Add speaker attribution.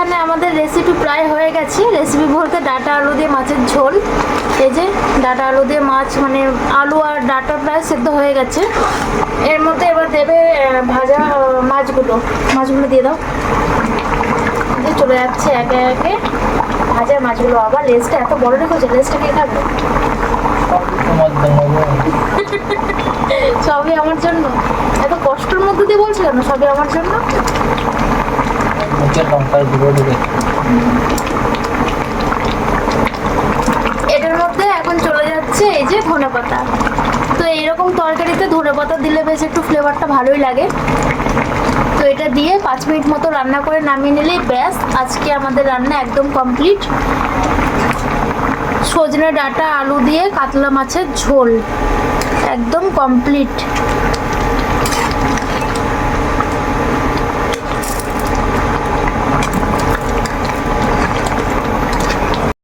Speaker 1: এখানে আমাদের রেসিপি প্রায় হয়ে গেছে। রেসিপি বলতে ডাঁটা আলু দিয়ে মাছের ঝোল। এই যে ডাঁটা আলু দিয়ে মাছ, মানে আলু আর ডাঁটা প্রায় সেদ্ধ হয়ে গেছে। এর মধ্যে এবার দেবে ভাজা মাছগুলো দিয়ে দাও। চলে যাচ্ছে একে একে ভাজা মাছগুলো। আবার লেজটা এত বড় রেখেছে, লেজটা কে খাবে? সবই আমার জন্য। এত কষ্টের মধ্যে দিয়ে বলছি কেন সবই আমার জন্য? এটার মধ্যে এখন চলে যাচ্ছে এই যে ধনেপাতা। তো এইরকম তরকারিতে ধনেপাতা দিলে বেশ একটু ফ্লেভারটা ভালোই লাগে। তো এটা দিয়ে 5 মিনিট মতো রান্না করে নামিয়ে নিলেই ব্যাস, আজকে আমাদের রান্না একদম কমপ্লিট। সজনে ডাঁটা আলু দিয়ে কাতলা মাছের ঝোল একদম কমপ্লিট।